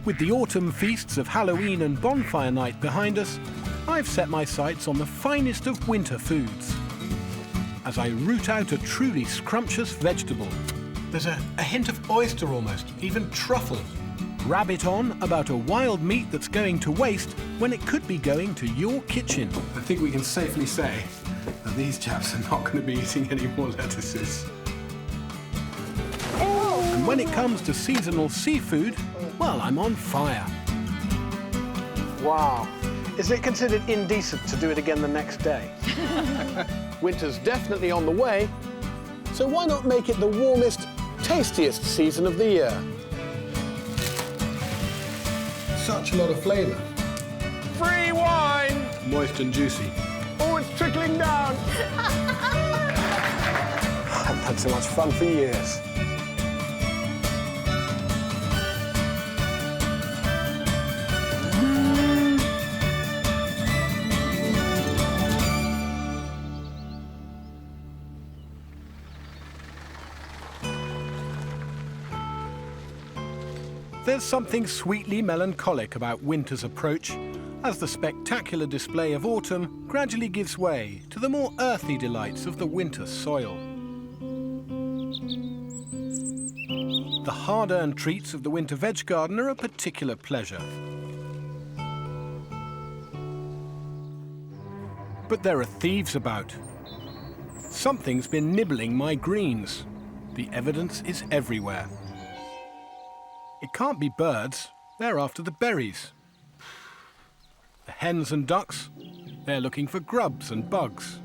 With the autumn feasts of Halloween and bonfire night behind us, I've set my sights on the finest of winter foods. As I root out a truly scrumptious vegetable. There's a hint of oyster almost, even truffle. Rabbit on about a wild meat that's going to waste when it could be going to your kitchen. I think we can safely say that these chaps are not going to be eating any more lettuces. And when it comes to seasonal seafood, well, I'm on fire. Wow. Is it considered indecent to do it again the next day? Winter's definitely on the way, so why not make it the warmest, tastiest season of the year? Such a lot of flavour. Free wine! Moist and juicy. Oh, it's trickling down! I've had so much fun for years. There's something sweetly melancholic about winter's approach, as the spectacular display of autumn gradually gives way to the more earthy delights of the winter soil. The hard-earned treats of the winter veg garden are a particular pleasure. But there are thieves about. Something's been nibbling my greens. The evidence is everywhere. It can't be birds, they're after the berries. The hens and ducks, they're looking for grubs and bugs.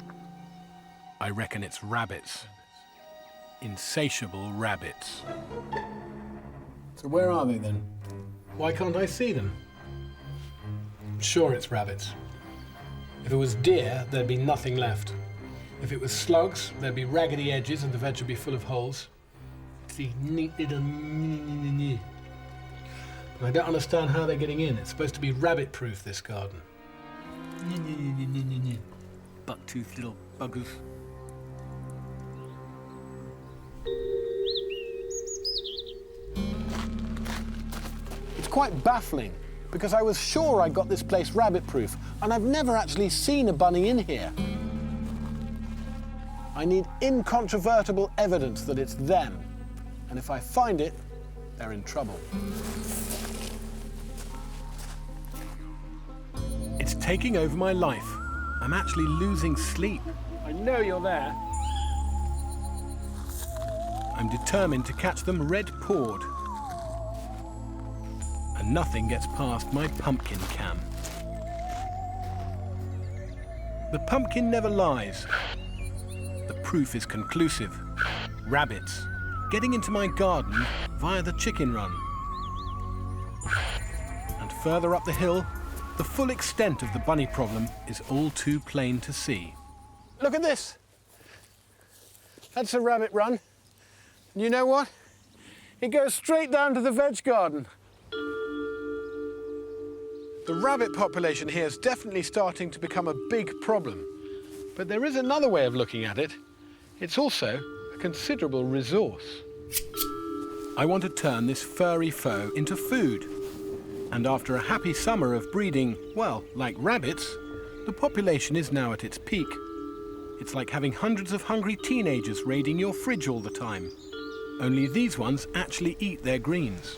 I reckon it's rabbits. Insatiable rabbits. So where are they then? Why can't I see them? I'm sure it's rabbits. If it was deer, there'd be nothing left. If it was slugs, there'd be raggedy edges and the veg would be full of holes. It's these neat little... I don't understand how they're getting in. It's supposed to be rabbit-proof, this garden. Buck-toothed little buggers. It's quite baffling, because I was sure I got this place rabbit-proof, and I've never actually seen a bunny in here. I need incontrovertible evidence that it's them, and if I find it, they're in trouble. It's taking over my life. I'm actually losing sleep. I know you're there. I'm determined to catch them red-pawed. And nothing gets past my pumpkin cam. The pumpkin never lies. The proof is conclusive. Rabbits getting into my garden via the chicken run. And further up the hill, the full extent of the bunny problem is all too plain to see. Look at this. That's a rabbit run. And you know what? It goes straight down to the veg garden. The rabbit population here is definitely starting to become a big problem. But there is another way of looking at it. It's also a considerable resource. I want to turn this furry foe into food. And after a happy summer of breeding, well, like rabbits, the population is now at its peak. It's like having hundreds of hungry teenagers raiding your fridge all the time. Only these ones actually eat their greens.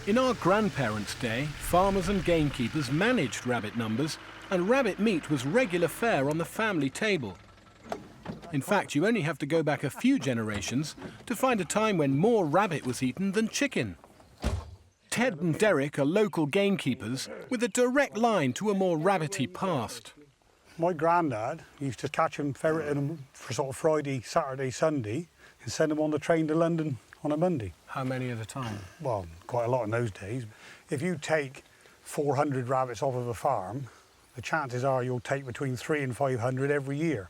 In our grandparents' day, farmers and gamekeepers managed rabbit numbers, and rabbit meat was regular fare on the family table. In fact, you only have to go back a few generations to find a time when more rabbit was eaten than chicken. Ted and Derek are local gamekeepers with a direct line to a more rabbity past. My granddad used to catch them, ferreting them for sort of Friday, Saturday, Sunday, and send them on the train to London on a Monday. How many at a time? Well, quite a lot in those days. If you take 400 rabbits off of a farm, the chances are you'll take between 300 and 500 every year.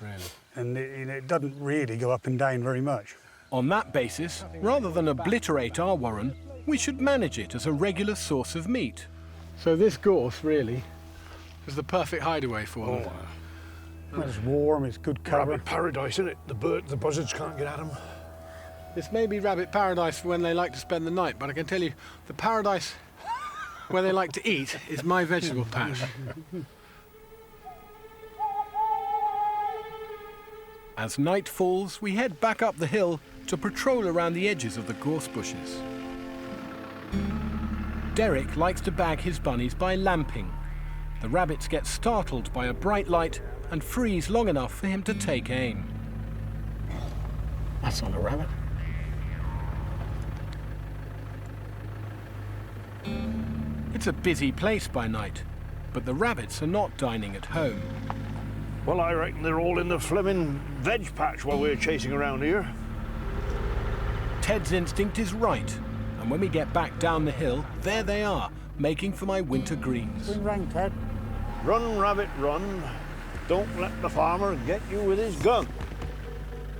Really? And it doesn't really go up and down very much. On that basis, rather than obliterate our warren, we should manage it as a regular source of meat. So this gorse, really, is the perfect hideaway for them. It's warm, it's good cover. Rabbit paradise, isn't it? The buzzards can't get at them. This may be rabbit paradise for when they like to spend the night, but I can tell you, the paradise where they like to eat is my vegetable patch. As night falls, we head back up the hill to patrol around the edges of the gorse bushes. Derek likes to bag his bunnies by lamping. The rabbits get startled by a bright light and freeze long enough for him to take aim. That's not a rabbit. It's a busy place by night, but the rabbits are not dining at home. Well, I reckon they're all in the fleming veg patch while we're chasing around here. Ted's instinct is right, and when we get back down the hill, there they are, making for my winter greens. Ring round, Ted. Run, rabbit, run. Don't let the farmer get you with his gun.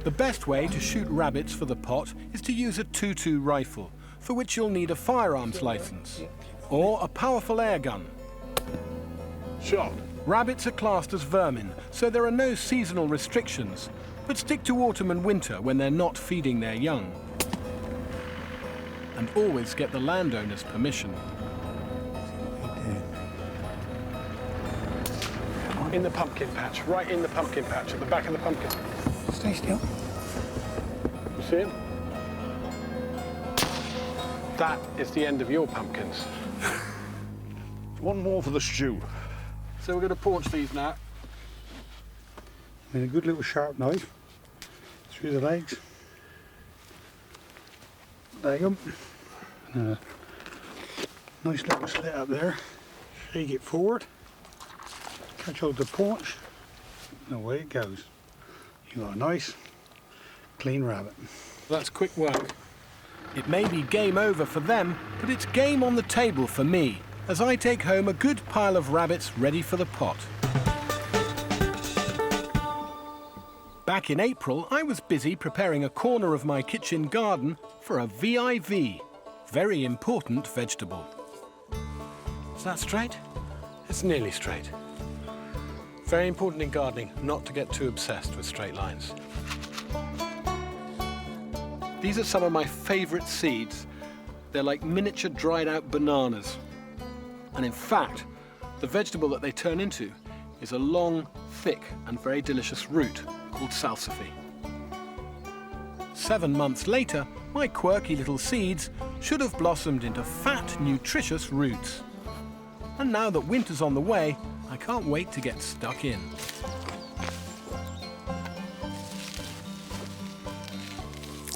The best way to shoot rabbits for the pot is to use a 2.2 rifle, for which you'll need a firearms license, or a powerful air gun. Shot. Rabbits are classed as vermin, so there are no seasonal restrictions, but stick to autumn and winter when they're not feeding their young. And always get the landowner's permission. In the pumpkin patch, right in the pumpkin patch, at the back of the pumpkin. Stay still. You see him? That is the end of your pumpkins. One more for the stew. So we're going to paunch these now. With a good little sharp knife through the legs. Leg 'em. And a nice little slit up there. Shake it forward. Catch hold of the paunch. And away it goes. You got a nice, clean rabbit. That's quick work. It may be game over for them, but it's game on the table for me, as I take home a good pile of rabbits ready for the pot. Back in April, I was busy preparing a corner of my kitchen garden for a VIV, very important vegetable. Is that straight? It's nearly straight. Very important in gardening not to get too obsessed with straight lines. These are some of my favourite seeds. They're like miniature dried out bananas. And in fact, the vegetable that they turn into is a long, thick and very delicious root called salsify. 7 months later, my quirky little seeds should have blossomed into fat, nutritious roots. And now that winter's on the way, I can't wait to get stuck in.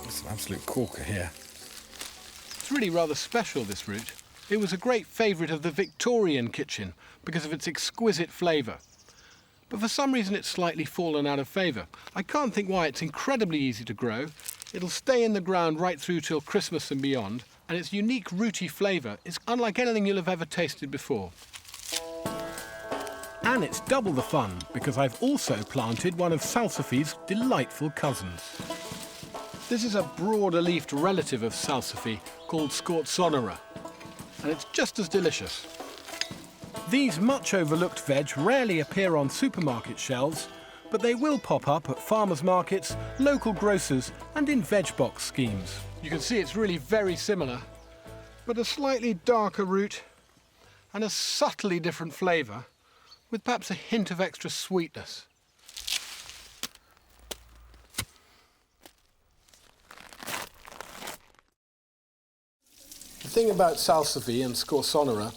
It's an absolute corker here. It's really rather special, this root. It was a great favourite of the Victorian kitchen because of its exquisite flavour. But for some reason it's slightly fallen out of favour. I can't think why. It's incredibly easy to grow. It'll stay in the ground right through till Christmas and beyond, and its unique rooty flavour is unlike anything you'll have ever tasted before. And it's double the fun, because I've also planted one of salsify's delightful cousins. This is a broader-leafed relative of salsify called scorzonera, and it's just as delicious. These much overlooked veg rarely appear on supermarket shelves, but they will pop up at farmers' markets, local grocers, and in veg box schemes. You can see it's really very similar, but a slightly darker root and a subtly different flavour, with perhaps a hint of extra sweetness. The thing about salsify and scorzonera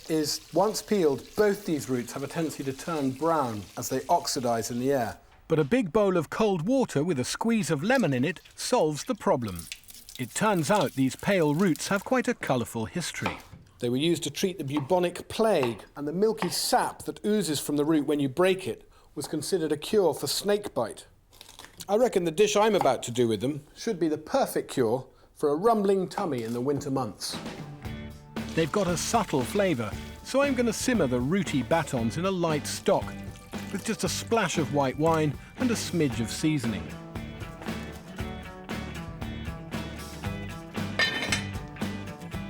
is, once peeled, both these roots have a tendency to turn brown as they oxidise in the air. But a big bowl of cold water with a squeeze of lemon in it solves the problem. It turns out these pale roots have quite a colourful history. They were used to treat the bubonic plague, and the milky sap that oozes from the root when you break it was considered a cure for snake bite. I reckon the dish I'm about to do with them should be the perfect cure for a rumbling tummy in the winter months. They've got a subtle flavour, so I'm going to simmer the rooty batons in a light stock, with just a splash of white wine and a smidge of seasoning.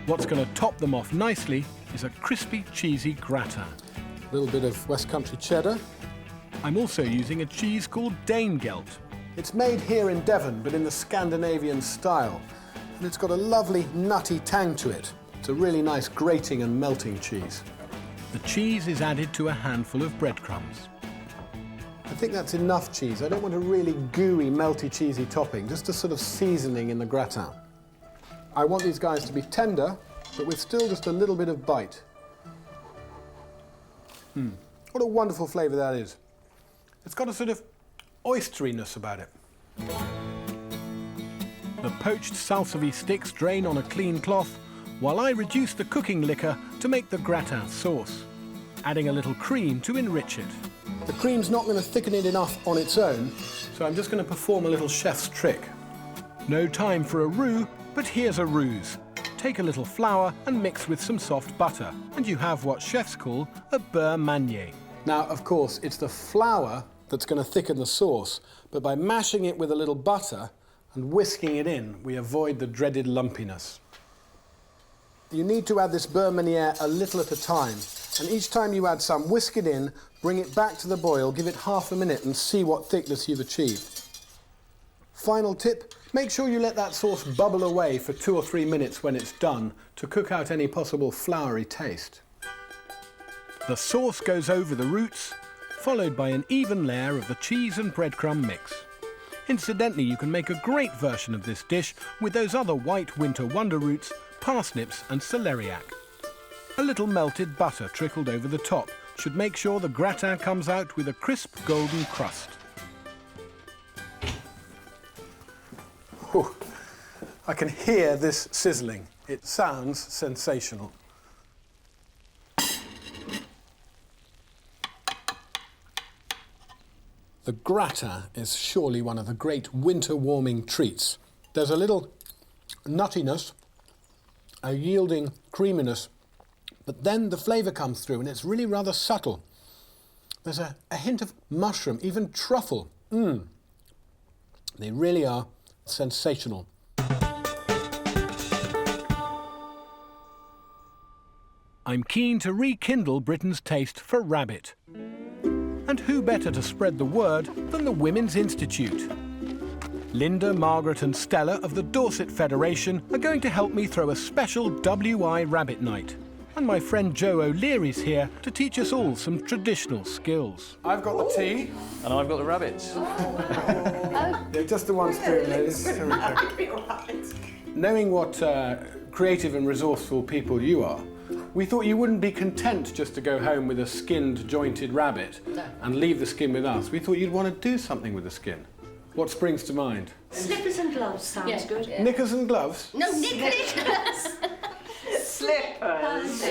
What's going to top them off nicely is a crispy, cheesy gratin. A little bit of West Country cheddar. I'm also using a cheese called Danegelt. It's made here in Devon, but in the Scandinavian style. And it's got a lovely nutty tang to it. It's a really nice grating and melting cheese. The cheese is added to a handful of breadcrumbs. I think that's enough cheese. I don't want a really gooey, melty, cheesy topping, just a sort of seasoning in the gratin. I want these guys to be tender, but with still just a little bit of bite. What a wonderful flavour that is. It's got a sort of oysteriness about it. The poached salsify sticks drain on a clean cloth, while I reduce the cooking liquor to make the gratin sauce, adding a little cream to enrich it. The cream's not going to thicken it enough on its own, so I'm just going to perform a little chef's trick. No time for a roux, but here's a ruse. Take a little flour and mix with some soft butter, and you have what chefs call a beurre manier. Now, of course, it's the flour that's going to thicken the sauce, but by mashing it with a little butter and whisking it in, we avoid the dreaded lumpiness. You need to add this beurre manier a little at a time, and each time you add some, whisk it in, bring it back to the boil, give it half a minute and see what thickness you've achieved. Final tip, make sure you let that sauce bubble away for 2 or 3 minutes when it's done to cook out any possible floury taste. The sauce goes over the roots, followed by an even layer of the cheese and breadcrumb mix. Incidentally, you can make a great version of this dish with those other white winter wonder roots, parsnips and celeriac. A little melted butter trickled over the top should make sure the gratin comes out with a crisp golden crust. Whew. I can hear this sizzling. It sounds sensational. The gratin is surely one of the great winter warming treats. There's a little nuttiness, a yielding creaminess, but then the flavour comes through and it's really rather subtle. There's a hint of mushroom, even truffle. They really are sensational. I'm keen to rekindle Britain's taste for rabbit. And who better to spread the word than the Women's Institute? Linda, Margaret and Stella of the Dorset Federation are going to help me throw a special WI Rabbit Night. And my friend Joe O'Leary's here to teach us all some traditional skills. I've got the tea. And I've got the rabbits. Yeah, just the one spoon, ladies. Here we go. Knowing what creative and resourceful people you are, we thought you wouldn't be content just to go home with a skinned, jointed rabbit and leave the skin with us. We thought you'd want to do something with the skin. What springs to mind? Slippers and gloves sounds good. Yeah. Knickers and gloves? No, knickers! Slippers!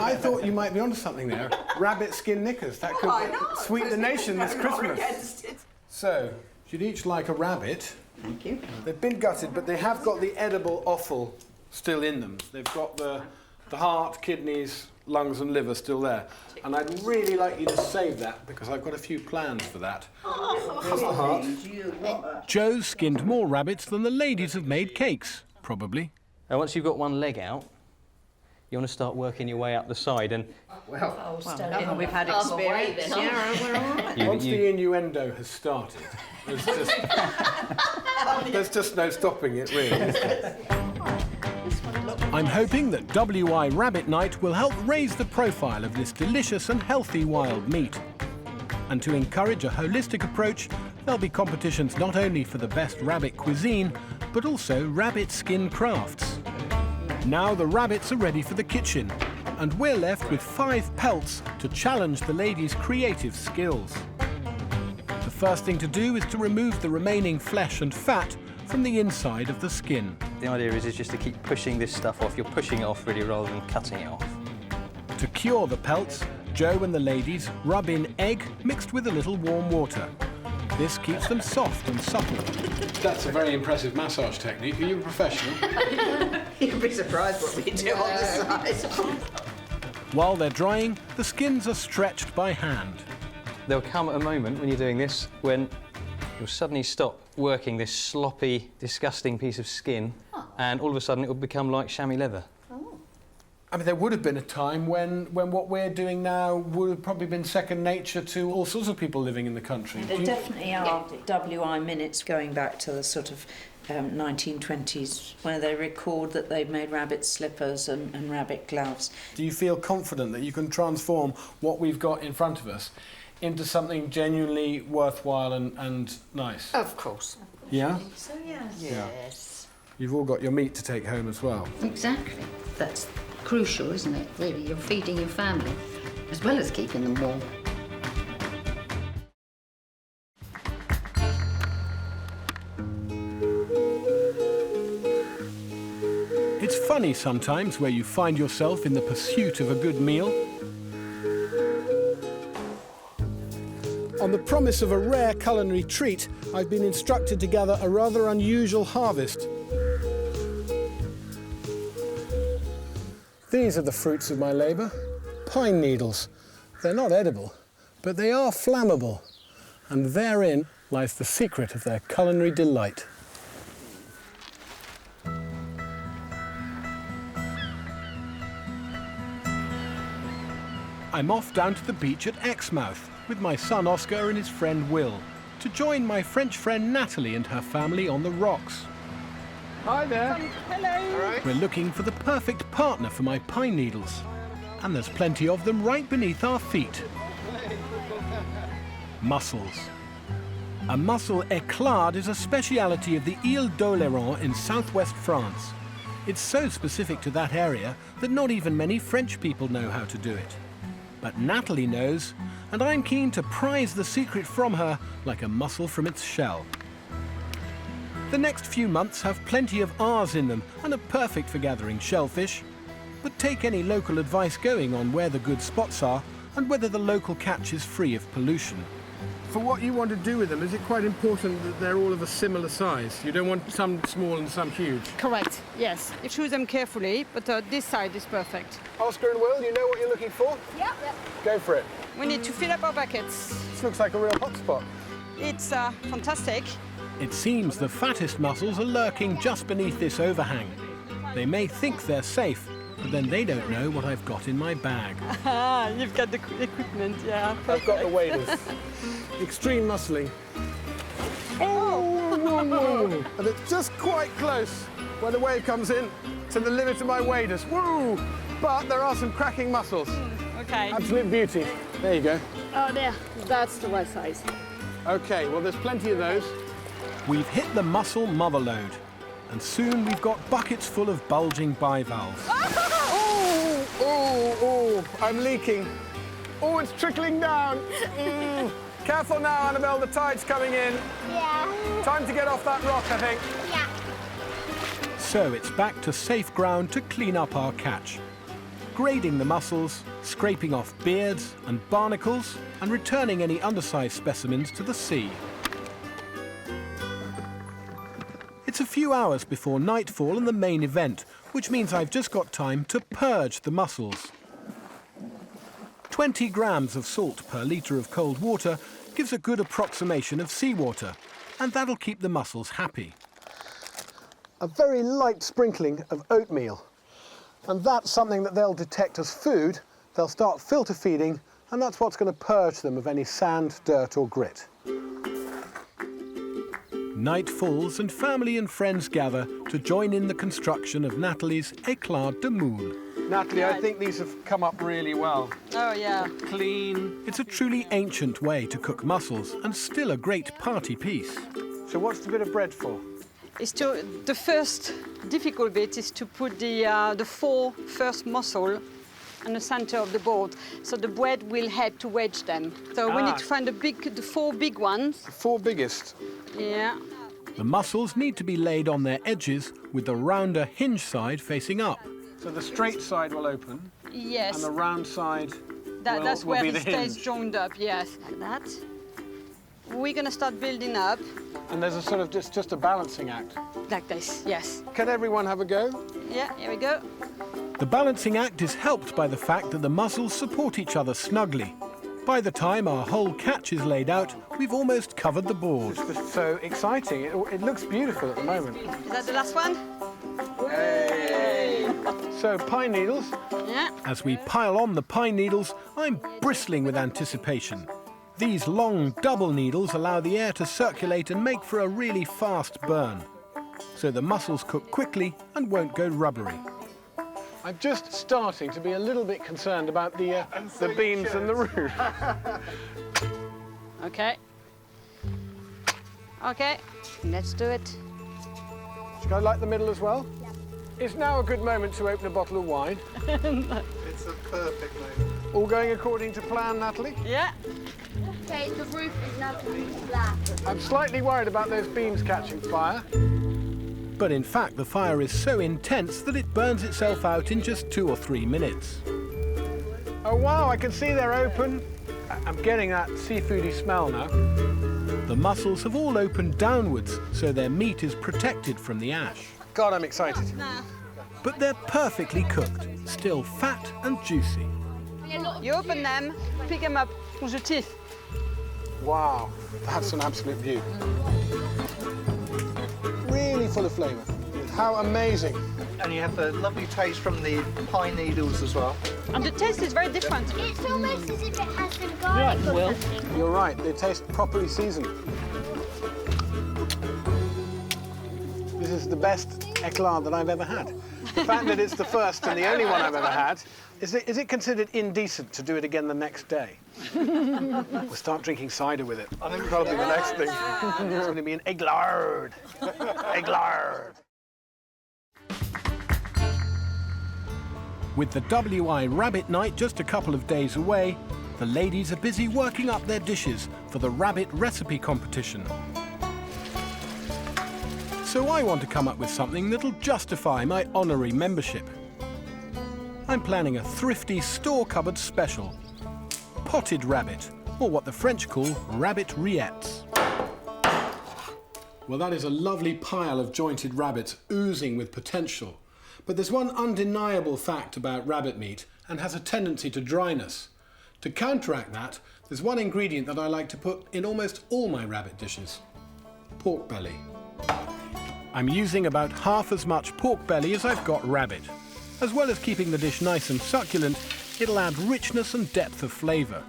I thought you might be onto something there. Rabbit skin knickers. That could sweeten the nation this Christmas. So, you'd each like a rabbit. Thank you. They've been gutted, but they have got the edible offal still in them. They've got the heart, kidneys, lungs and liver still there. And I'd really like you to save that because I've got a few plans for that. Here's the heart. Joe's skinned more rabbits than the ladies have made cakes, probably. Now, once you've got one leg out, you want to start working your way up the side. And We've had experience. Once the innuendo has started, there's just no stopping it, really, is there? I'm hoping that WI Rabbit Night will help raise the profile of this delicious and healthy wild meat. And to encourage a holistic approach, there'll be competitions not only for the best rabbit cuisine, but also rabbit skin crafts. Now the rabbits are ready for the kitchen, and we're left with 5 pelts to challenge the ladies' creative skills. The first thing to do is to remove the remaining flesh and fat from the inside of the skin. the idea is just to keep pushing this stuff off. You're pushing it off really rather than cutting it off. To cure the pelts, Joe and the ladies rub in egg mixed with a little warm water. This keeps them soft and supple. That's a very impressive massage technique. Are you a professional? You'd be surprised what we do on the side. While they're drying, the skins are stretched by hand. There'll come a moment when you're doing this when you'll suddenly stop working this sloppy, disgusting piece of skin, and all of a sudden it will become like chamois leather. I mean, there would have been a time when what we're doing now would have probably been second nature to all sorts of people living in the country. There definitely are WI minutes going back to the sort of 1920s, where they record that they've made rabbit slippers and rabbit gloves. Do you feel confident that you can transform what we've got in front of us into something genuinely worthwhile and nice? Of course. Yeah? So, yes. Yeah. Yes. You've all got your meat to take home as well. Exactly. That's crucial, isn't it, really? You're feeding your family, as well as keeping them warm. It's funny sometimes where you find yourself in the pursuit of a good meal. On the promise of a rare culinary treat, I've been instructed to gather a rather unusual harvest. These are the fruits of my labour, pine needles. They're not edible, but they are flammable, and therein lies the secret of their culinary delight. I'm off down to the beach at Exmouth with my son Oscar and his friend Will to join my French friend Nathalie and her family on the rocks. Hi there. Hello. All right. We're looking for the perfect partner for my pine needles, and there's plenty of them right beneath our feet. Mussels. A mussel éclade is a speciality of the Île d'Oléron in southwest France. It's so specific to that area that not even many French people know how to do it. But Nathalie knows, and I'm keen to prize the secret from her like a mussel from its shell. The next few months have plenty of R's in them and are perfect for gathering shellfish. But take any local advice going on where the good spots are and whether the local catch is free of pollution. For what you want to do with them, is it quite important that they're all of a similar size? You don't want some small and some huge? Correct, yes. You choose them carefully, but this side is perfect. Oscar and Will, you know what you're looking for? Yeah. Go for it. We need to fill up our buckets. This looks like a real hotspot. It's fantastic. It seems the fattest mussels are lurking just beneath this overhang. They may think they're safe, but then they don't know what I've got in my bag. Ah, you've got the equipment, yeah. I've got the waders. Extreme muscling. Oh! And it's just quite close when the wave comes in to the limit of my waders. Woo! But there are some cracking mussels. Okay. Absolute beauty. There you go. Oh, there. That's the right size. Okay, well, there's plenty of those. We've hit the mussel motherlode, and soon we've got buckets full of bulging bivalves. Oh, I'm leaking. Oh, it's trickling down. Careful now, Annabelle, the tide's coming in. Yeah. Time to get off that rock, I think. Yeah. So it's back to safe ground to clean up our catch. Grading the mussels, scraping off beards and barnacles, and returning any undersized specimens to the sea. It's a few hours before nightfall and the main event, which means I've just got time to purge the mussels. 20 grams of salt per litre of cold water gives a good approximation of seawater, and that'll keep the mussels happy. A very light sprinkling of oatmeal, and that's something that they'll detect as food. They'll start filter feeding, and that's what's going to purge them of any sand, dirt or grit. Night falls and family and friends gather to join in the construction of Nathalie's éclade de moule. Nathalie, I think these have come up really well. Oh, yeah. Clean. It's a truly ancient way to cook mussels and still a great party piece. So what's the bit of bread for? The first difficult bit is to put the four first mussel in the center of the board, so the bread will help to wedge them. So we need to find the four big ones. The four biggest? Yeah. The mussels need to be laid on their edges with the rounder hinge side facing up. So the straight side will open. Yes. And the round side that's will where be it the stays hinge. joined up, yes. Like that. We're going to start building up. And there's a sort of just a balancing act. Like this, yes. Can everyone have a go? Yeah, here we go. The balancing act is helped by the fact that the mussels support each other snugly. By the time our whole catch is laid out, we've almost covered the board. It's so exciting. It looks beautiful at the moment. Is that the last one? Hey! So, pine needles. Yeah. As we pile on the pine needles, I'm bristling with anticipation. These long double needles allow the air to circulate and make for a really fast burn. So the mussels cook quickly and won't go rubbery. I'm just starting to be a little bit concerned about the beams and the roof. Okay. Okay, let's do it. Should I light the middle as well? Yeah. Is now a good moment to open a bottle of wine? It's a perfect moment. All going according to plan, Natalie? Yeah. Okay, the roof is now black. I'm slightly worried about those beams catching fire. But in fact, the fire is so intense that it burns itself out in just 2 or 3 minutes. Oh wow, I can see they're open. I'm getting that seafoody smell now. The mussels have all opened downwards, so their meat is protected from the ash. God, I'm excited. But they're perfectly cooked, still fat and juicy. You open them, pick them up with the teeth. Wow, that's an absolute view. Really full of flavour. How amazing. And you have the lovely taste from the pine needles as well. And the taste is very different. It's almost as if it has some garlic or something. You're right, they taste properly seasoned. This is the best éclat that I've ever had. The fact that it's the first and the only one I've ever had, is it considered indecent to do it again the next day? We'll start drinking cider with it. I think that'll be the next thing. It's going to be an églard. Églard. With the WI Rabbit Night just a couple of days away, the ladies are busy working up their dishes for the rabbit recipe competition. So I want to come up with something that'll justify my honorary membership. I'm planning a thrifty store cupboard special. Potted rabbit, or what the French call rabbit rillettes. Well, that is a lovely pile of jointed rabbits oozing with potential. But there's one undeniable fact about rabbit meat, and has a tendency to dryness. To counteract that, there's one ingredient that I like to put in almost all my rabbit dishes. Pork belly. I'm using about half as much pork belly as I've got rabbit. As well as keeping the dish nice and succulent, it'll add richness and depth of flavour.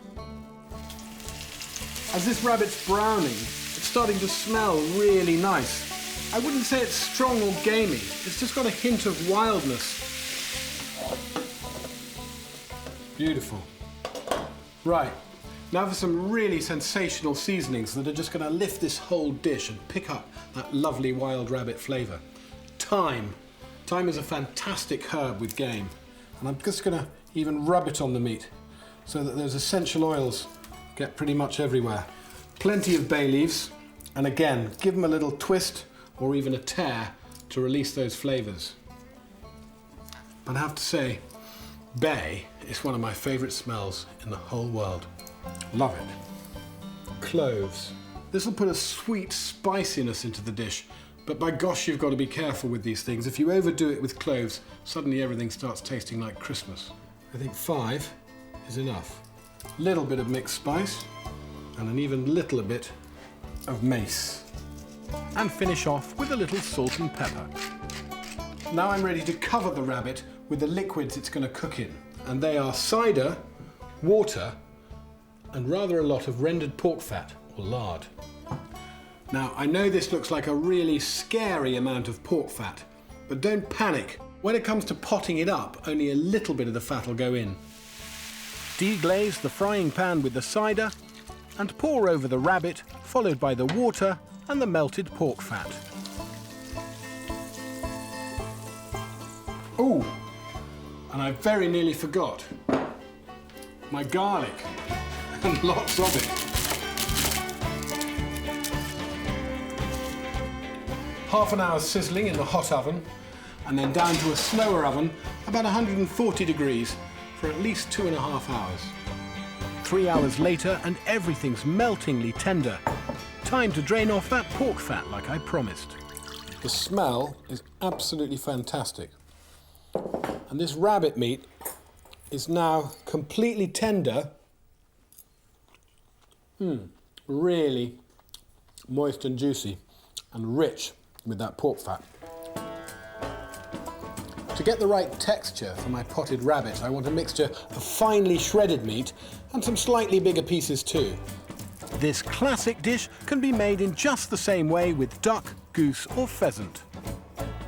As this rabbit's browning, it's starting to smell really nice. I wouldn't say it's strong or gamey, it's just got a hint of wildness. Beautiful. Right, now for some really sensational seasonings that are just going to lift this whole dish and pick up that lovely wild rabbit flavour. Thyme. Thyme is a fantastic herb with game, and I'm just going to even rub it on the meat so that those essential oils get pretty much everywhere. Plenty of bay leaves, and again, give them a little twist or even a tear to release those flavours. But I have to say, bay is one of my favourite smells in the whole world. Love it. Cloves. This will put a sweet spiciness into the dish, but by gosh, you've got to be careful with these things. If you overdo it with cloves, suddenly everything starts tasting like Christmas. I think 5 is enough. Little bit of mixed spice, and an even little bit of mace. And finish off with a little salt and pepper. Now I'm ready to cover the rabbit with the liquids it's going to cook in. And they are cider, water, and rather a lot of rendered pork fat or lard. Now, I know this looks like a really scary amount of pork fat, but don't panic. When it comes to potting it up, only a little bit of the fat will go in. Deglaze the frying pan with the cider and pour over the rabbit, followed by the water and the melted pork fat. Oh, and I very nearly forgot my garlic, and lots of it. Half an hour sizzling in the hot oven, and then down to a slower oven, about 140 degrees, for at least 2.5 hours. 3 hours later and everything's meltingly tender. Time to drain off that pork fat like I promised. The smell is absolutely fantastic. And this rabbit meat is now completely tender. Really moist and juicy and rich with that pork fat. To get the right texture for my potted rabbit, I want a mixture of finely shredded meat and some slightly bigger pieces too. This classic dish can be made in just the same way with duck, goose or pheasant.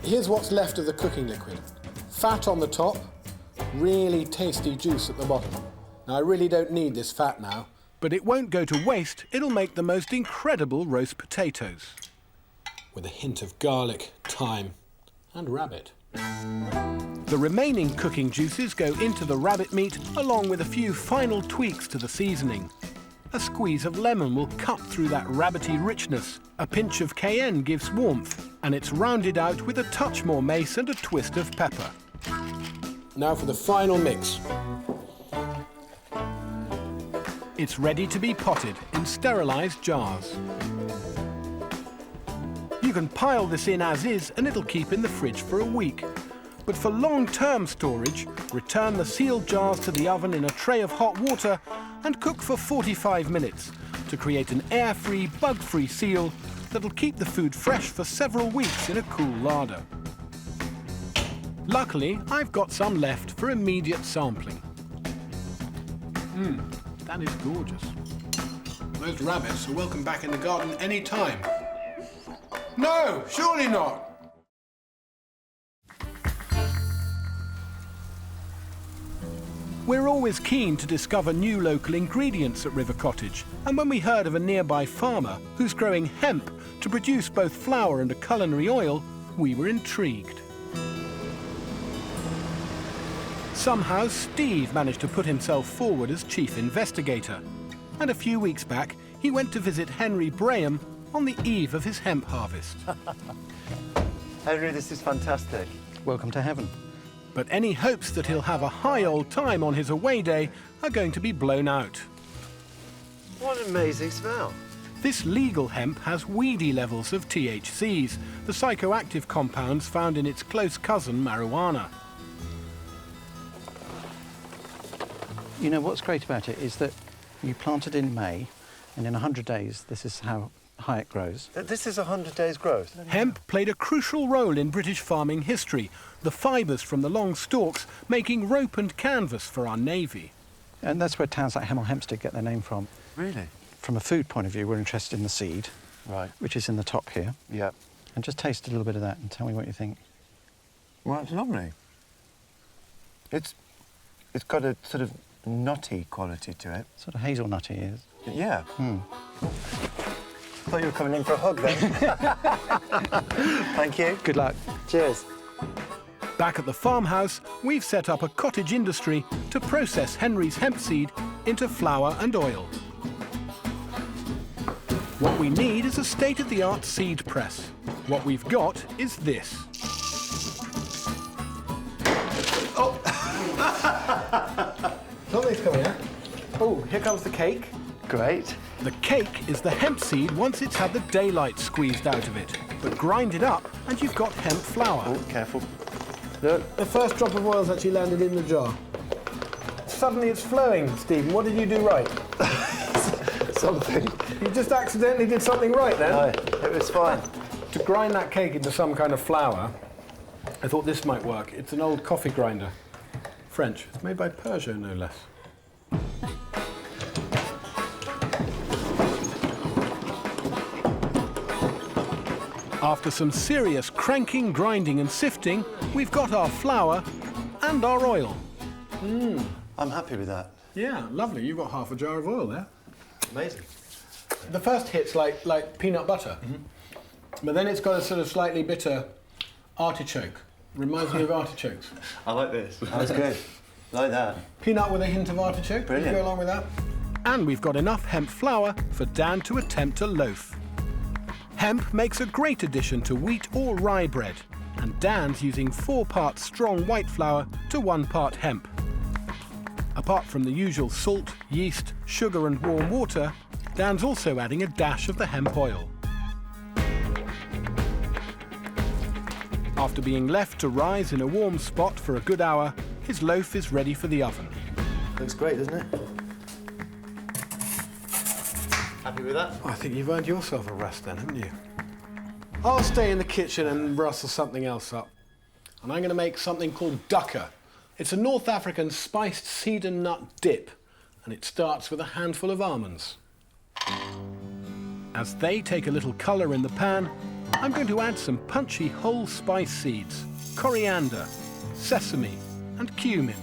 Here's what's left of the cooking liquid. Fat on the top, really tasty juice at the bottom. Now, I really don't need this fat now. But it won't go to waste, it'll make the most incredible roast potatoes. With a hint of garlic, thyme and rabbit. The remaining cooking juices go into the rabbit meat along with a few final tweaks to the seasoning. A squeeze of lemon will cut through that rabbity richness. A pinch of cayenne gives warmth, and it's rounded out with a touch more mace and a twist of pepper. Now for the final mix. It's ready to be potted in sterilised jars. You can pile this in as is and it'll keep in the fridge for a week. But for long-term storage, return the sealed jars to the oven in a tray of hot water and cook for 45 minutes to create an air-free, bug-free seal that'll keep the food fresh for several weeks in a cool larder. Luckily, I've got some left for immediate sampling. That is gorgeous. Those rabbits are welcome back in the garden any time. No, surely not. We're always keen to discover new local ingredients at River Cottage, and when we heard of a nearby farmer who's growing hemp to produce both flour and a culinary oil, we were intrigued. Somehow Steve managed to put himself forward as chief investigator, and a few weeks back he went to visit Henry Braham on the eve of his hemp harvest. Henry, this is fantastic. Welcome to heaven. But any hopes that he'll have a high old time on his away day are going to be blown out. What an amazing smell. This legal hemp has weedy levels of THCs, the psychoactive compounds found in its close cousin marijuana. You know, what's great about it is that you plant it in May, and in 100 days, this is how high it grows. This is 100 days growth? Hemp played a crucial role in British farming history, the fibres from the long stalks making rope and canvas for our navy. And that's where towns like Hemel Hempstead get their name from. Really? From a food point of view, we're interested in the seed, right, which is in the top here. Yep. And just taste a little bit of that and tell me what you think. Well, it's lovely. It's got a sort of nutty quality to it. Sort of hazelnutty is. Yeah. Thought you were coming in for a hug then. Thank you. Good luck. Cheers. Back at the farmhouse, we've set up a cottage industry to process Henry's hemp seed into flour and oil. What we need is a state-of-the-art seed press. What we've got is this. Oh! Something's coming out. Oh, here comes the cake. Great. The cake is the hemp seed once it's had the daylight squeezed out of it. But grind it up and you've got hemp flour. Oh, careful. Look. The first drop of oil's actually landed in the jar. Suddenly it's flowing, Stephen. What did you do right? Something. You just accidentally did something right then? No, it was fine. To grind that cake into some kind of flour, I thought this might work. It's an old coffee grinder. French. It's made by Peugeot, no less. After some serious cranking, grinding and sifting, we've got our flour and our oil. I'm happy with that. Yeah, lovely. You've got half a jar of oil there. Amazing. The first hit's like peanut butter, but then it's got a sort of slightly bitter artichoke. Reminds me of artichokes. I like this. That's good. Like that. Peanut with a hint of artichoke. Brilliant. Go along with that. And we've got enough hemp flour for Dan to attempt a loaf. Hemp makes a great addition to wheat or rye bread, and Dan's using 4 parts strong white flour to 1 part hemp. Apart from the usual salt, yeast, sugar and warm water, Dan's also adding a dash of the hemp oil. After being left to rise in a warm spot for a good hour, his loaf is ready for the oven. Looks great, doesn't it? Happy with that? I think you've earned yourself a rest then, haven't you? I'll stay in the kitchen and rustle something else up. and I'm going to make something called dukkha. It's a North African spiced seed and nut dip, and it starts with a handful of almonds. As they take a little colour in the pan, I'm going to add some punchy whole spice seeds, coriander, sesame and cumin.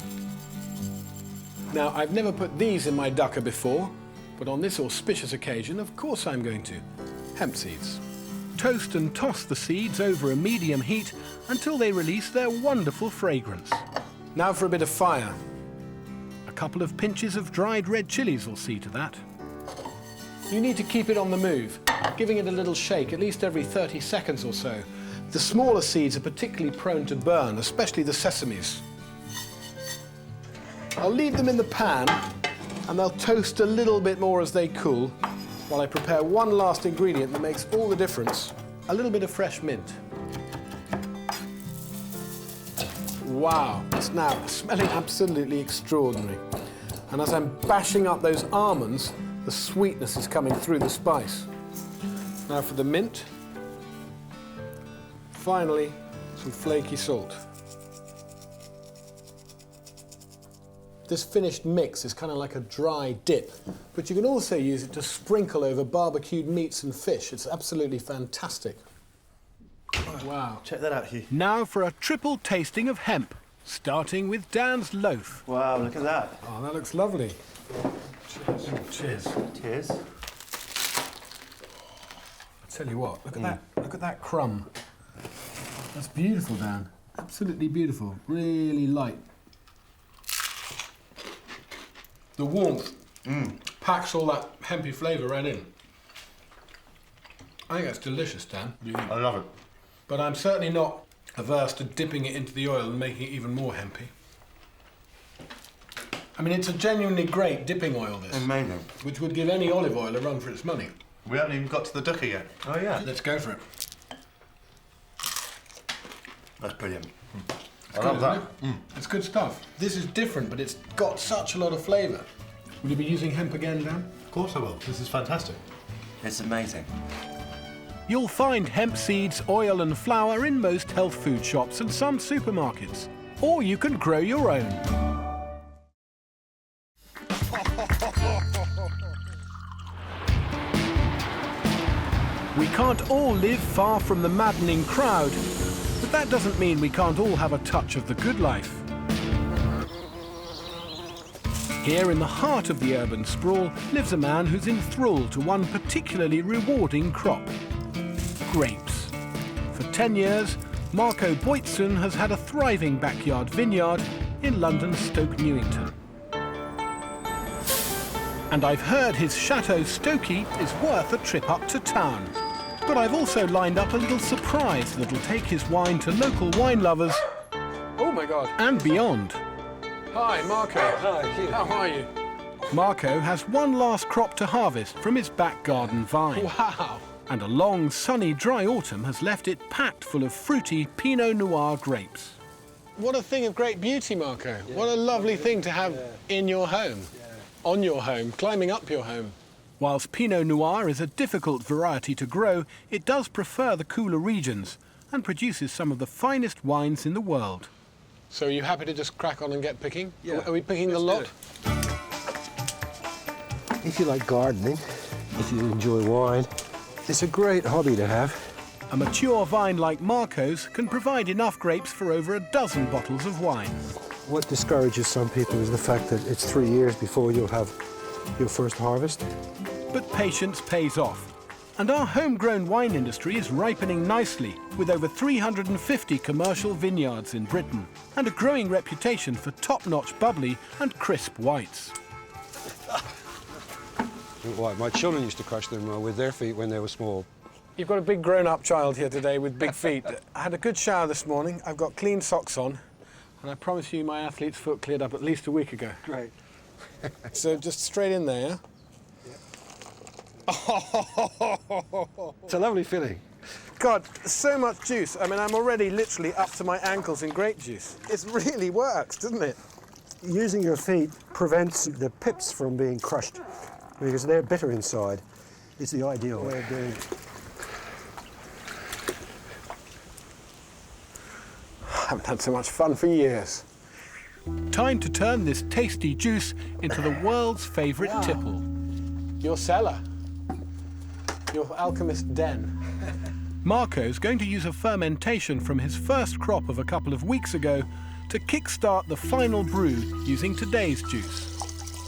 Now, I've never put these in my dukkha before, but on this auspicious occasion, of course I'm going to. Hemp seeds. Toast and toss the seeds over a medium heat until they release their wonderful fragrance. Now for a bit of fire. A couple of pinches of dried red chilies will see to that. You need to keep it on the move, giving it a little shake at least every 30 seconds or so. The smaller seeds are particularly prone to burn, especially the sesames. I'll leave them in the pan and they'll toast a little bit more as they cool while I prepare one last ingredient that makes all the difference, a little bit of fresh mint. Wow, it's now smelling absolutely extraordinary. And as I'm bashing up those almonds, the sweetness is coming through the spice. Now for the mint. Finally, some flaky salt. This finished mix is kind of like a dry dip, but you can also use it to sprinkle over barbecued meats and fish. It's absolutely fantastic. Wow. Check that out, Hugh. Now for a triple tasting of hemp, starting with Dan's loaf. Wow, look at that. Oh, that looks lovely. Cheers. Cheers. Cheers. I'll tell you what, look at that crumb. That's beautiful, Dan. Absolutely beautiful. Really light. The warmth packs all that hempy flavour right in. I think that's delicious, Dan. I love it. But I'm certainly not averse to dipping it into the oil and making it even more hempy. I mean, it's a genuinely great dipping oil, this. Amazing. Which would give any olive oil a run for its money. We haven't even got to the dukkha yet. Oh, yeah. Let's go for it. That's brilliant. I love that. It's good stuff. This is different, but it's got such a lot of flavour. Will you be using hemp again, Dan? Of course I will. This is fantastic. It's amazing. You'll find hemp seeds, oil and flour in most health food shops and some supermarkets. Or you can grow your own. We can't all live far from the maddening crowd, but that doesn't mean we can't all have a touch of the good life. Here in the heart of the urban sprawl lives a man who's enthralled to one particularly rewarding crop: grapes. For 10 years, Marco Boytson has had a thriving backyard vineyard in London's Stoke Newington. And I've heard his Chateau Stokey is worth a trip up to town. But I've also lined up a little surprise that'll take his wine to local wine lovers. Oh my God. And beyond. Hi, Marco. Hi, Hugh. How are you? Marco has one last crop to harvest from his back garden vine. Wow. And a long, sunny, dry autumn has left it packed full of fruity Pinot Noir grapes. What a thing of great beauty, Marco. Yeah. What a lovely thing to have in your home, on your home, climbing up your home. Whilst Pinot Noir is a difficult variety to grow, it does prefer the cooler regions and produces some of the finest wines in the world. So are you happy to just crack on and get picking? Yeah. Are we picking the lot? If you like gardening, if you enjoy wine, it's a great hobby to have. A mature vine like Marco's can provide enough grapes for over a dozen bottles of wine. What discourages some people is the fact that it's 3 years before you'll have your first harvest. But patience pays off. And our homegrown wine industry is ripening nicely, with over 350 commercial vineyards in Britain, and a growing reputation for top-notch bubbly and crisp whites. My children used to crush them with their feet when they were small. You've got a big grown-up child here today with big feet. I had a good shower this morning. I've got clean socks on, and I promise you my athlete's foot cleared up at least a week ago. Great. So just straight in there, yeah? It's a lovely feeling. God, so much juice. I mean, I'm already literally up to my ankles in grape juice. It really works, doesn't it? Using your feet prevents the pips from being crushed because they're bitter inside. It's the ideal way of doing it. haven't had so much fun for years. Time to turn this tasty juice into the world's favourite tipple. Your cellar. Your alchemist den. Marco's going to use a fermentation from his first crop of a couple of weeks ago to kickstart the final brew using today's juice.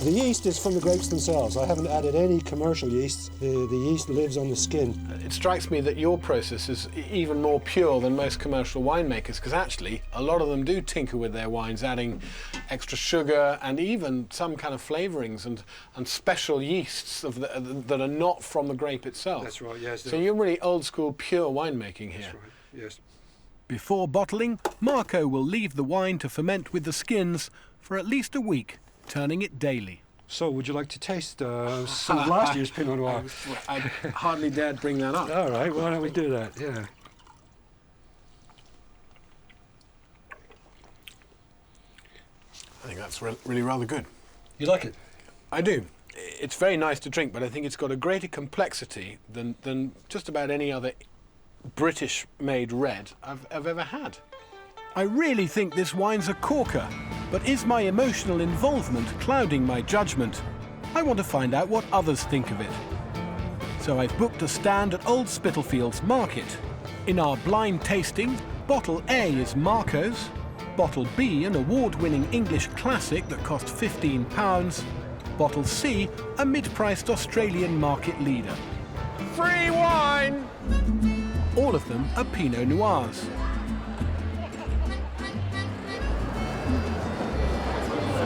The yeast is from the grapes themselves. I haven't added any commercial yeasts. The yeast lives on the skin. It strikes me that your process is even more pure than most commercial winemakers, because actually a lot of them do tinker with their wines, adding extra sugar and even some kind of flavourings and special yeasts that are not from the grape itself. That's right, yes. So you're really old school pure winemaking here. That's right, yes. Before bottling, Marco will leave the wine to ferment with the skins for at least a week, turning it daily. So, would you like to taste some of last year's Pinot Noir? I hardly dared bring that up. All right, why don't we do that? Yeah. I think that's really rather good. You like it? I do. It's very nice to drink, but I think it's got a greater complexity than just about any other British-made red I've ever had. I really think this wine's a corker, but is my emotional involvement clouding my judgment? I want to find out what others think of it. So I've booked a stand at Old Spitalfields Market. In our blind tasting, bottle A is Marco's, bottle B an award-winning English classic that cost £15, bottle C a mid-priced Australian market leader. Free wine! All of them are Pinot Noirs.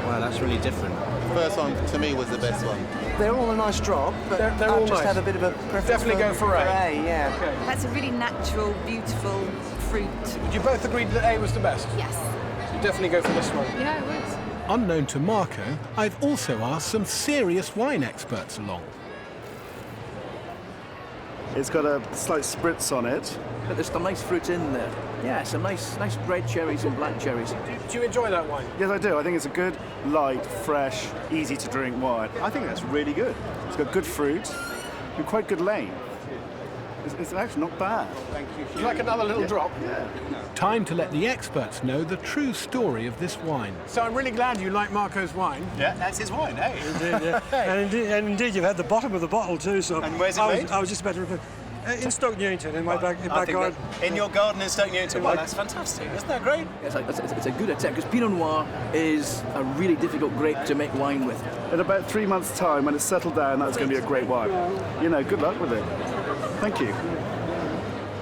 Wow, that's really different. First one, to me, was the best one. They're all a nice drop, but they're I all just nice. had a bit of a preference. Definitely go for A. yeah. Okay. That's a really natural, beautiful fruit. Would you both agree that A was the best? Yes. So you definitely go for this one. Yeah, it would. Unknown to Marco, I've also asked some serious wine experts along. It's got a slight spritz on it. But there's some nice fruit in there. Yeah, some nice red cherries and black cherries. Do you enjoy that wine? Yes, I do. I think it's a good, light, fresh, easy to drink wine. I think that's really good. It's got good fruit and quite good lane. It's actually not bad. Thank you. Would you like another little drop? Yeah. Time to let the experts know the true story of this wine. So I'm really glad you like Marco's wine. Yeah, that's his wine, eh? Indeed, yeah. and indeed, you've had the bottom of the bottle too. So And where's it made? I was just about to repeat. In Stoke Newington, in my back garden. In your garden in Stoke Newington. Well, that's fantastic. Isn't that great? It's a good attempt, because Pinot Noir is a really difficult grape to make wine with. In about 3 months' time, when it's settled down, that's going to be a great wine. You know, good luck with it. Thank you.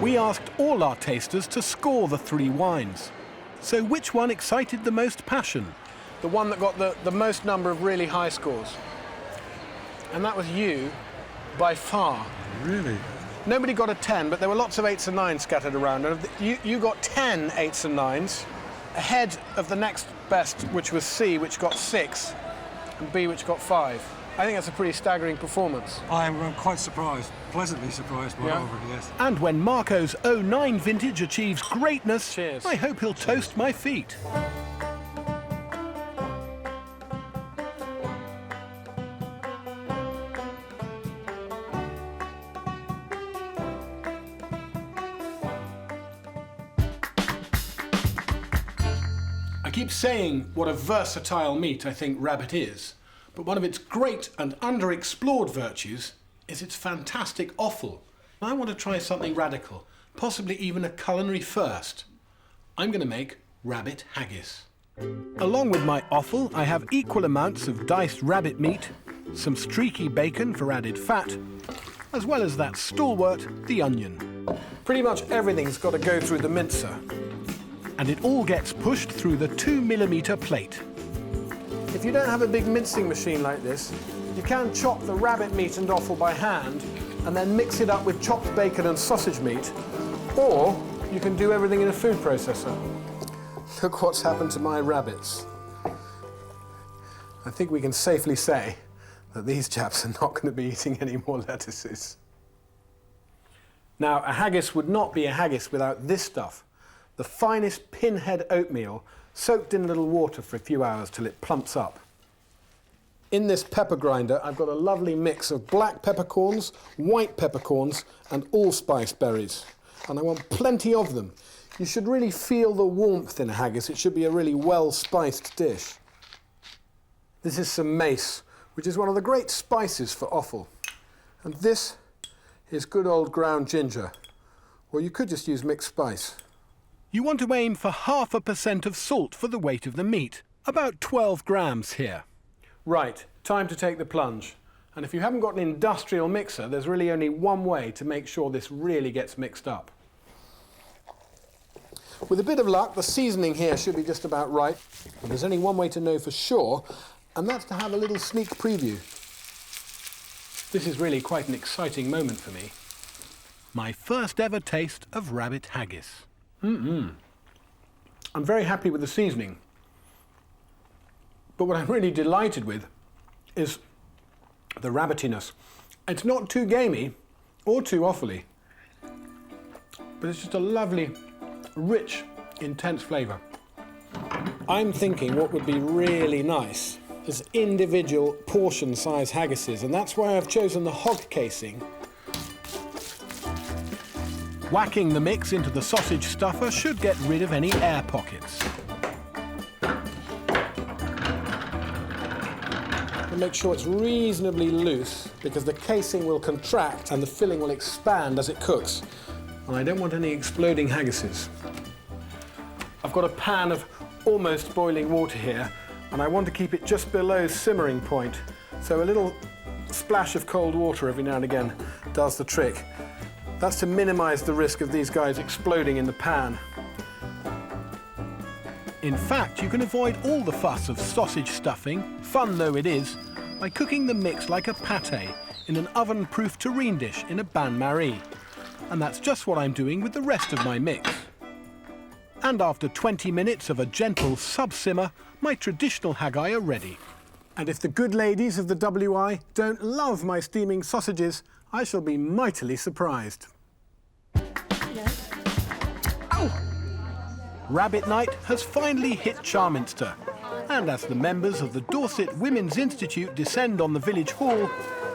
We asked all our tasters to score the 3 wines. So which one excited the most passion? The one that got the most number of really high scores. And that was you, by far. Really? Nobody got a 10, but there were lots of 8s and 9s scattered around. And you got 10 8s and 9s, ahead of the next best, which was C, which got 6, and B, which got 5. I think that's a pretty staggering performance. I'm quite surprised, pleasantly surprised by all of it, yes. And when Marco's 09 vintage achieves greatness, Cheers. I hope he'll toast my feet. I keep saying what a versatile meat I think rabbit is, but one of its great and underexplored virtues is its fantastic offal. I want to try something radical, possibly even a culinary first. I'm going to make rabbit haggis. Along with my offal, I have equal amounts of diced rabbit meat, some streaky bacon for added fat, as well as that stalwart, the onion. Pretty much everything's got to go through the mincer. And it all gets pushed through the 2mm plate. If you don't have a big mincing machine like this, you can chop the rabbit meat and offal by hand and then mix it up with chopped bacon and sausage meat, or you can do everything in a food processor. Look what's happened to my rabbits. I think we can safely say that these chaps are not going to be eating any more lettuces. Now, a haggis would not be a haggis without this stuff. The finest pinhead oatmeal soaked in a little water for a few hours till it plumps up. In this pepper grinder, I've got a lovely mix of black peppercorns, white peppercorns, and allspice berries. and I want plenty of them. You should really feel the warmth in a haggis. It should be a really well-spiced dish. This is some mace, which is one of the great spices for offal. And this is good old ground ginger, or you could just use mixed spice. You want to aim for 0.5% of salt for the weight of the meat, about 12 grams here. Right, time to take the plunge. And if you haven't got an industrial mixer, there's really only one way to make sure this really gets mixed up. With a bit of luck, the seasoning here should be just about right. But there's only one way to know for sure, and that's to have a little sneak preview. This is really quite an exciting moment for me. My first ever taste of rabbit haggis. I'm very happy with the seasoning. But what I'm really delighted with is the rabbitiness. It's not too gamey or too offally, but it's just a lovely, rich, intense flavour. I'm thinking what would be really nice is individual portion-size haggises, and that's why I've chosen the hog casing. Whacking the mix into the sausage stuffer should get rid of any air pockets. And make sure it's reasonably loose, because the casing will contract and the filling will expand as it cooks. And I don't want any exploding haggises. I've got a pan of almost boiling water here, and I want to keep it just below simmering point. So a little splash of cold water every now and again does the trick. That's to minimise the risk of these guys exploding in the pan. In fact, you can avoid all the fuss of sausage stuffing, fun though it is, by cooking the mix like a pâté in an oven-proof terrine dish in a bain-marie. And that's just what I'm doing with the rest of my mix. And after 20 minutes of a gentle sub-simmer, my traditional haggis are ready. And if the good ladies of the WI don't love my steaming sausages, I shall be mightily surprised. Rabbit night has finally hit Charminster, and as the members of the Dorset Women's Institute descend on the village hall,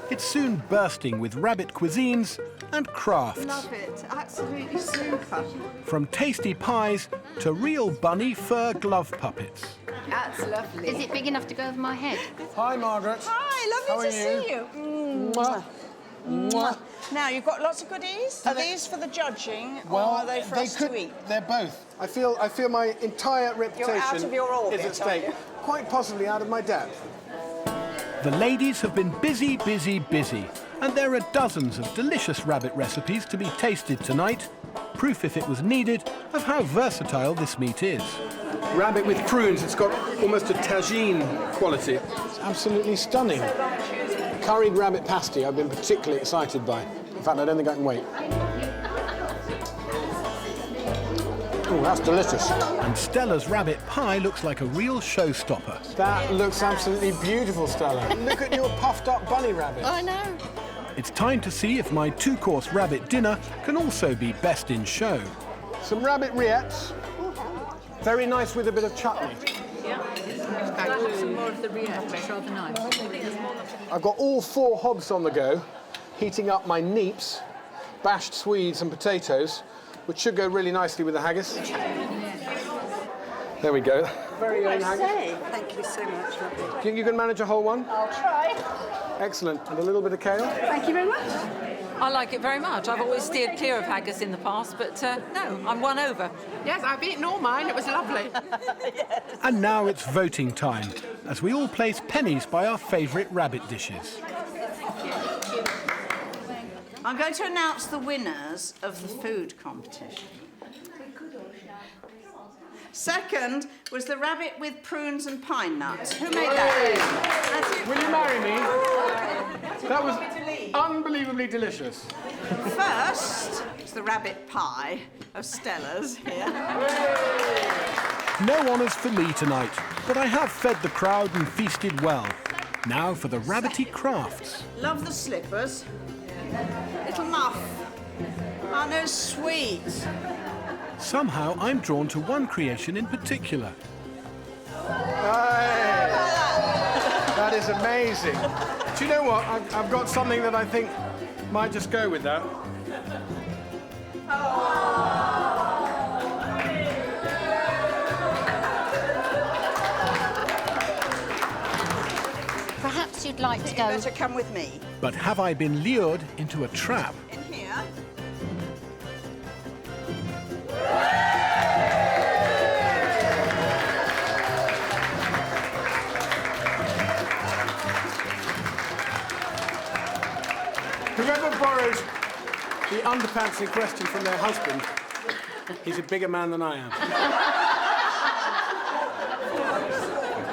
it's soon bursting with rabbit cuisines and crafts. Love it, absolutely super. From tasty pies to real bunny fur glove puppets. That's lovely. Is it big enough to go over my head? Hi, Margaret. Hi, lovely to see you. Mwah. Mwah. Now, you've got lots of goodies. Are these for the judging, or are they for us to eat? They're both. I feel my entire reputation You're out of your orbit, is at stake. Quite possibly out of my depth. The ladies have been busy, busy, busy, and there are dozens of delicious rabbit recipes to be tasted tonight, proof if it was needed of how versatile this meat is. Rabbit with prunes, it's got almost a tagine quality. It's absolutely stunning. Curried rabbit pasty I've been particularly excited by. In fact, I don't think I can wait. Oh, that's delicious. And Stella's rabbit pie looks like a real showstopper. That looks absolutely beautiful, Stella. Look at your puffed up bunny rabbit. I know. It's time to see if my two-course rabbit dinner can also be best in show. Some rabbit rillettes. Very nice with a bit of chutney. Some more of the rillette, it's rather nice. I've got all 4 hobs on the go, heating up my neeps, bashed swedes and potatoes, which should go really nicely with the haggis. There we go. Very own haggis. Thank you so much. Do you think you can manage a whole one? I'll try. Excellent. And a little bit of kale? Thank you very much. I like it very much. I've always steered clear of haggis in the past, but no, I'm won over. Yes, I've eaten all mine. It was lovely. And now it's voting time, as we all place pennies by our favourite rabbit dishes. I'm going to announce the winners of the food competition. Second was the rabbit with prunes and pine nuts. Who made that? Will you marry me? That was unbelievably delicious. First was the rabbit pie of Stella's here. No honours for me tonight, but I have fed the crowd and feasted well. Now for the rabbity crafts. Love the slippers. Little muff. Aren't those sweet? Somehow I'm drawn to one creation in particular. That is amazing. Do you know what? I've got something that I think might just go with that. Perhaps you'd like to go. You better come with me. But have I been lured into a trap? In here. Whoever borrowed the underpants in question from their husband, he's a bigger man than I am.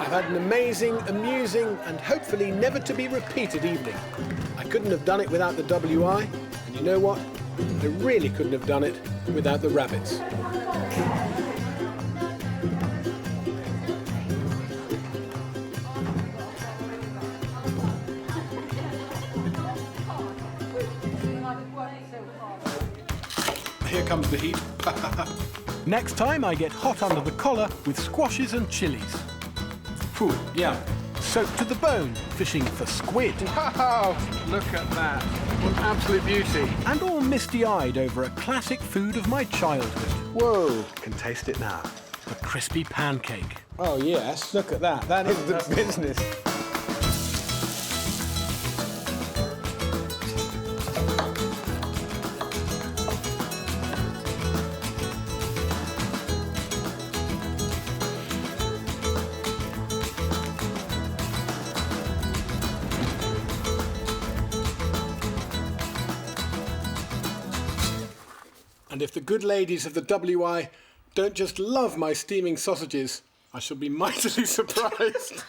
I've had an amazing, amusing, and hopefully never to be repeated evening. I couldn't have done it without the WI, and you know what? I really couldn't have done it without the rabbits. Here comes the heat. Next time I get hot under the collar with squashes and chilies. Phew, yeah. Soaked to the bone, fishing for squid. Wow, look at that. What an absolute beauty. And all misty-eyed over a classic food of my childhood. Whoa, can taste it now. The crispy pancake. Oh yes, look at that. That is the business. And if the good ladies of the WI don't just love my steaming sausages, I shall be mightily surprised.